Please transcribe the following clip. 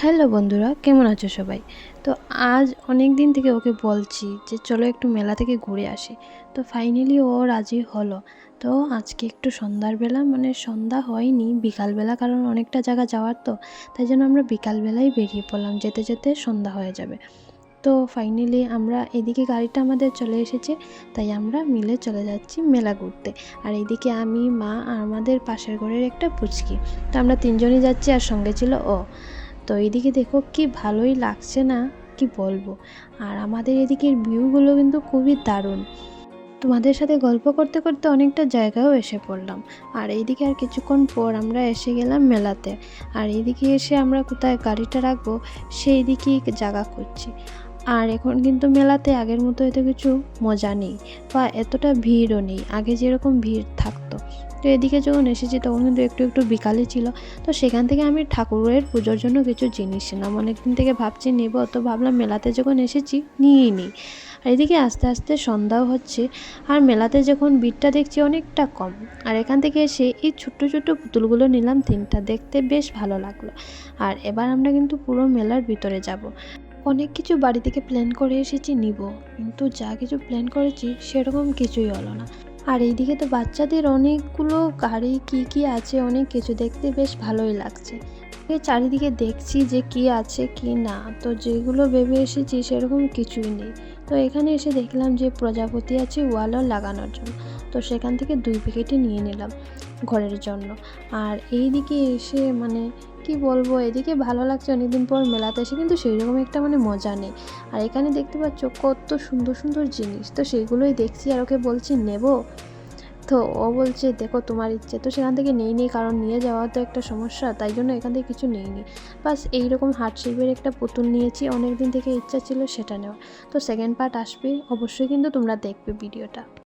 Hello বন্ধুরা, কেমন আছো সবাই? তো আজ অনেক দিন থেকে ওকে বলছি যে চলো একটু মেলা থেকে ঘুরে আসি। তো ফাইনালি ও রাজি হলো। তো আজকে একটু সন্ধ্যার বেলা, মানে সন্ধ্যা হয়নি, বিকালবেলা, কারণ অনেকটা জায়গা যাওয়ার, তো তাই জন্য আমরা বিকালবেলাই বেরিয়ে পড়লাম, যেতে যেতে সন্ধ্যা হয়ে যাবে। তো ফাইনালি আমরা এদিকে গাড়িটা আমাদের চলে এসেছে, তাই আমরা মিলে চলে যাচ্ছি মেলা ঘুরতে। আর এদিকে আমি, মা আর আমাদের পাশের ঘরের একটা পুচকি, তো আমরা তিনজনই যাচ্ছি, আর সঙ্গে ছিল ও। তো এইদিকে দেখো কি ভালোই লাগছে না, কি বলবো। আর আমাদের এদিকের ভিউগুলো কিন্তু খুবই দারুণ। তোমাদের সাথে গল্প করতে করতে অনেকটা জায়গায়ও এসে পড়লাম। আর এইদিকে আর কিছুক্ষণ পর আমরা এসে গেলাম মেলাতে। আর এইদিকে এসে আমরা কোথায় গাড়িটা রাখবো সেই দিকেই জায়গা খুঁজছি। আর এখন কিন্তু মেলাতে আগের মতো এত কিছু মজা নেই, বা এতটা ভিড়ও নেই আগে যেরকম ভিড় থাকতো। তো এদিকে যখন এসেছি তখন কিন্তু একটু একটু বিকালে ছিল। তো সেখান থেকে আমি ঠাকুরের পুজোর জন্য কিছু জিনিস নিলাম, অনেকদিন থেকে ভাবছি নেব, তো ভাবলাম মেলাতে যখন এসেছি নিয়েই নিই। আর এদিকে আস্তে আস্তে সন্ধ্যাও হচ্ছে। আর মেলাতে যখন ভিড়টা দেখছি অনেকটা কম। আর এখান থেকে এসে এই ছোট্ট ছোট্ট পুতুলগুলো নিলাম তিনটা, দেখতে বেশ ভালো লাগলো। আর এবার আমরা কিন্তু পুরো মেলার ভিতরে যাব। অনেক কিছু বাড়ি থেকে প্ল্যান করে এসেছি নিব, কিন্তু যা কিছু প্ল্যান করেছি সেরকম কিছুই হলো না। আর এইদিকে তো বাচ্চাদের অনেকগুলো গাড়ি কি কি আছে, অনেক কিছু দেখতে বেশ ভালোই লাগছে। চারিদিকে দেখছি যে কি আছে কি না, তো যেগুলো ভেবে এসেছি সেরকম কিছুই নেই। তো এখানে এসে দেখলাম যে প্রজাপতি আছে ওয়ালও লাগানোর জন্য, তো সেখান থেকে 2 প্যাকেটই নিয়ে নিলাম ঘরের জন্য। আর এই দিকে এসে মানে কি বলবো, এদিকে ভালো লাগছে অনেকদিন পর মেলাতে এসে, কিন্তু সেই রকম একটা মানে মজা নেই। আর এখানে দেখতে পাচ্ছ কত সুন্দর সুন্দর জিনিস, তো সেইগুলোই দেখছি আর ওকে বলছি নেব। তো ও বলছে দেখো তোমার ইচ্ছে, তো সেখান থেকে নেই, কারণ নিয়ে যাওয়া তো একটা সমস্যা, তাই জন্য এখান থেকে কিছু নেইনি। বাস এইরকম হার্ট শেপের একটা পুতুল নিয়েছি, অনেক দিন থেকে ইচ্ছা ছিল সেটা নেওয়া। তো সেকেন্ড পার্ট আসবে অবশ্যই, কিন্তু তোমরা দেখবে ভিডিওটা।